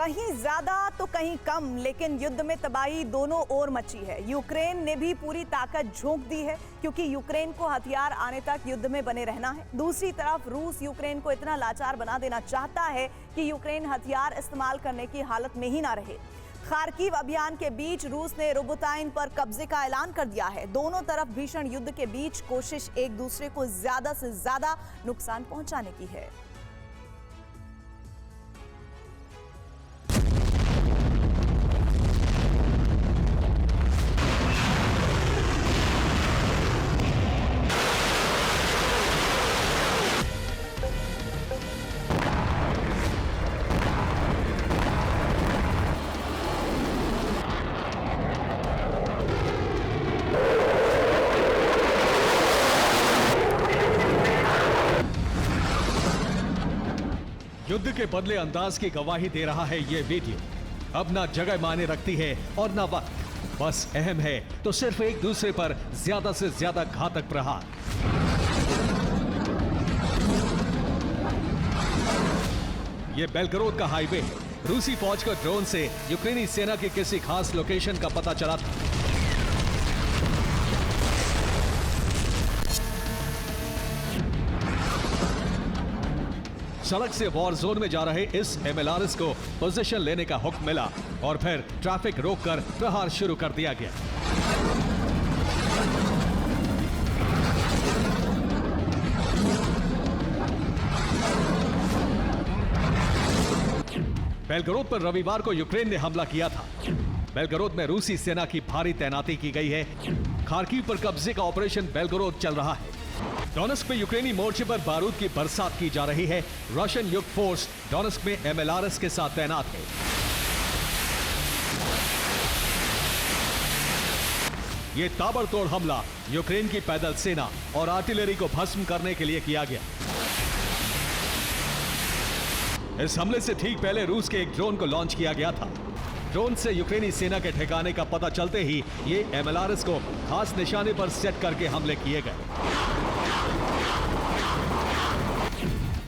कहीं ज्यादा तो कहीं कम, लेकिन युद्ध में तबाही दोनों ओर मची है। यूक्रेन ने भी पूरी ताकत झोंक दी है क्योंकि यूक्रेन को हथियार आने तक युद्ध में बने रहना है। दूसरी तरफ रूस यूक्रेन को इतना लाचार बना देना चाहता है कि यूक्रेन हथियार इस्तेमाल करने की हालत में ही ना रहे। खार्किव अभियान के बीच रूस ने रोबोटाइन पर कब्जे का ऐलान कर दिया है। दोनों तरफ भीषण युद्ध के बीच कोशिश एक दूसरे को ज्यादा से ज्यादा नुकसान पहुंचाने की है। युद्ध के बदले अंदाज की गवाही दे रहा है ये वीडियो। अब ना जगह मायने रखती है और ना वक्त, बस अहम है तो सिर्फ एक दूसरे पर ज्यादा से ज्यादा घातक प्रहार। ये बेलगरोद का हाईवे है। रूसी फौज को ड्रोन से यूक्रेनी सेना की किसी खास लोकेशन का पता चला था। सड़क से वॉर जोन में जा रहे इस एमएलआरएस को पोजीशन लेने का हुक्म मिला और फिर ट्रैफिक रोककर प्रहार शुरू कर दिया गया। बेलगरोद पर रविवार को यूक्रेन ने हमला किया था। बेलगरोद में रूसी सेना की भारी तैनाती की गई है। खार्किव पर कब्जे का ऑपरेशन बेलगरोद चल रहा है। डोनेस्क में यूक्रेनी मोर्चे पर बारूद की बरसात की जा रही है। रशियन युक्त फोर्स डोनेस्क में एमएलआरएस के साथ तैनात है। यह ताबड़तोड़ हमला यूक्रेन की पैदल सेना और आर्टिलरी को भस्म करने के लिए किया गया। इस हमले से ठीक पहले रूस के एक ड्रोन को लॉन्च किया गया था। ड्रोन से यूक्रेनी सेना के ठिकाने का पता चलते ही ये एमएलआरएस को खास निशाने पर सेट करके हमले किए गए।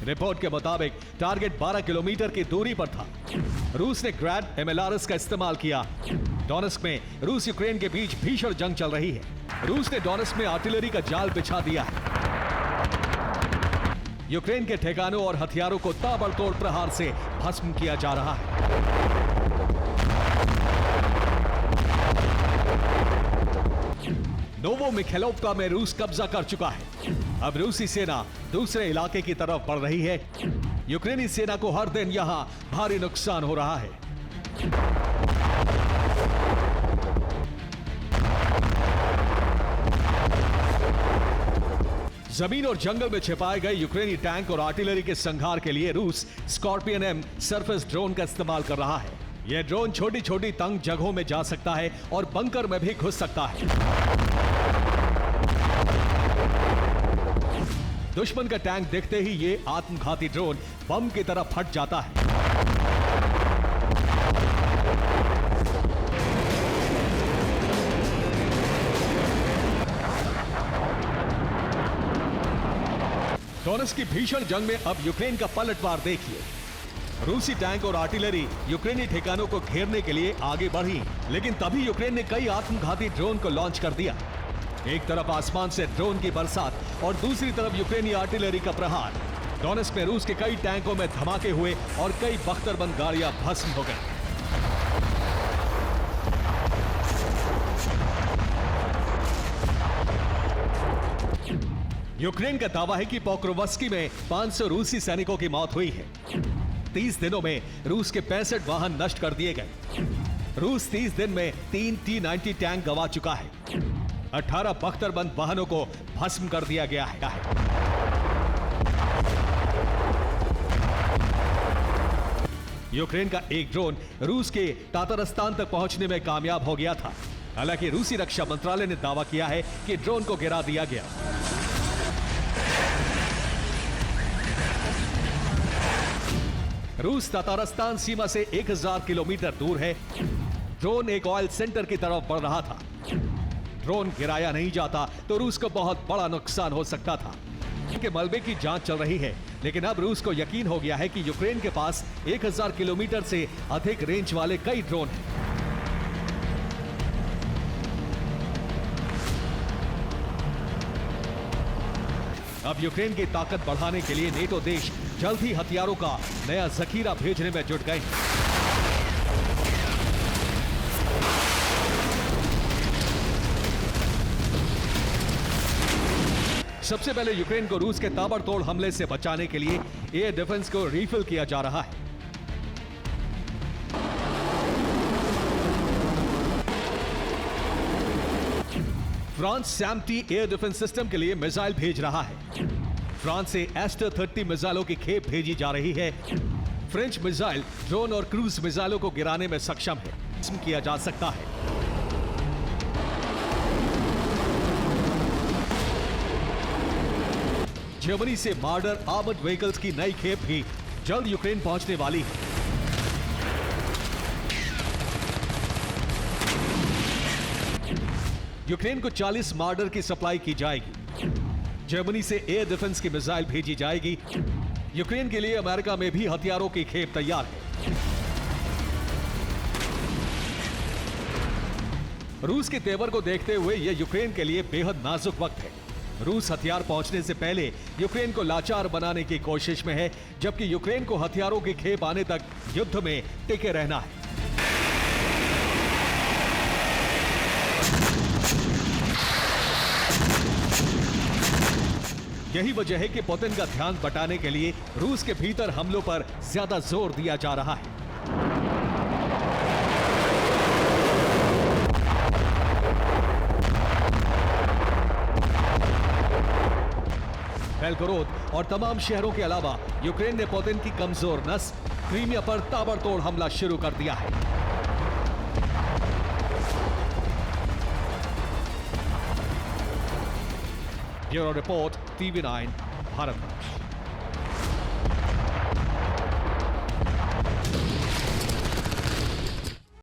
रिपोर्ट के मुताबिक टारगेट 12 किलोमीटर की दूरी पर था। रूस ने ग्रैड एमएलआरएस का इस्तेमाल किया। डोनेस्क में रूस यूक्रेन के बीच भीषण जंग चल रही है। रूस ने डोनेस्क में आर्टिलरी का जाल बिछा दिया है। यूक्रेन के ठिकानों और हथियारों को ताबड़तोड़ प्रहार से भस्म किया जा रहा है। नोवो मिखेलोव्का में रूस कब्जा कर चुका है। अब रूसी सेना दूसरे इलाके की तरफ बढ़ रही है। यूक्रेनी सेना को हर दिन यहां भारी नुकसान हो रहा है। जमीन और जंगल में छिपाए गए यूक्रेनी टैंक और आर्टिलरी के संहार के लिए रूस स्कॉर्पियन एम सरफेस ड्रोन का इस्तेमाल कर रहा है। यह ड्रोन छोटी छोटी तंग जगहों में जा सकता है और बंकर में भी घुस सकता है। दुश्मन का टैंक देखते ही ये आत्मघाती ड्रोन बम की तरह फट जाता है। डोनेस्क की भीषण जंग में अब यूक्रेन का पलटवार देखिए। रूसी टैंक और आर्टिलरी यूक्रेनी ठिकानों को घेरने के लिए आगे बढ़ी, लेकिन तभी यूक्रेन ने कई आत्मघाती ड्रोन को लॉन्च कर दिया। एक तरफ आसमान से ड्रोन की बरसात और दूसरी तरफ यूक्रेनी आर्टिलरी का प्रहार। डोनेस्क में रूस के कई टैंकों में धमाके हुए और कई बख्तरबंद गाड़ियां भस्म हो गई। यूक्रेन का दावा है कि पोक्रोवस्की में 500 रूसी सैनिकों की मौत हुई है। 30 दिनों में रूस के 65 वाहन नष्ट कर दिए गए। रूस 30 दिन में 3 T-90 टैंक गंवा चुका है। 18 बख्तरबंद वाहनों को भस्म कर दिया गया है। यूक्रेन का एक ड्रोन रूस के तातारस्तान तक पहुंचने में कामयाब हो गया था। हालांकि रूसी रक्षा मंत्रालय ने दावा किया है कि ड्रोन को गिरा दिया गया। रूस तातारस्तान सीमा से 1000 किलोमीटर दूर है। ड्रोन एक ऑयल सेंटर की तरफ बढ़ रहा था। ड्रोन गिराया नहीं जाता तो रूस को बहुत बड़ा नुकसान हो सकता था। के मलबे की जांच चल रही है, लेकिन अब रूस को यकीन हो गया है कि यूक्रेन के पास 1000 किलोमीटर से अधिक रेंज वाले कई ड्रोन हैं। अब यूक्रेन की ताकत बढ़ाने के लिए नेटो देश जल्द ही हथियारों का नया जखीरा भेजने में जुट गए हैं। सबसे पहले यूक्रेन को रूस के ताबड़तोड़ हमले से बचाने के लिए एयर डिफेंस को रिफिल किया जा रहा है। फ्रांस सैम्टी एयर डिफेंस सिस्टम के लिए मिसाइल भेज रहा है। फ्रांस से एस्टर 30 मिसाइलों की खेप भेजी जा रही है। फ्रेंच मिसाइल ड्रोन और क्रूज मिसाइलों को गिराने में सक्षम है, किया जा सकता है। जर्मनी से मार्डर आर्मर्ड व्हीकल्स की नई खेप भी जल्द यूक्रेन पहुंचने वाली है। यूक्रेन को 40 मार्डर की सप्लाई की जाएगी। जर्मनी से एयर डिफेंस की मिसाइल भेजी जाएगी। यूक्रेन के लिए अमेरिका में भी हथियारों की खेप तैयार है। रूस के तेवर को देखते हुए यह यूक्रेन के लिए बेहद नाजुक वक्त है। रूस हथियार पहुंचने से पहले यूक्रेन को लाचार बनाने की कोशिश में है, जबकि यूक्रेन को हथियारों की खेप आने तक युद्ध में टिके रहना है। यही वजह है कि पुतिन का ध्यान बटाने के लिए रूस के भीतर हमलों पर ज्यादा जोर दिया जा रहा है। बेलगोरोद और तमाम शहरों के अलावा यूक्रेन ने पुतिन की कमजोर नस क्रीमिया पर ताबड़तोड़ हमला शुरू कर दिया है। Bureau report, TV9 Bharat.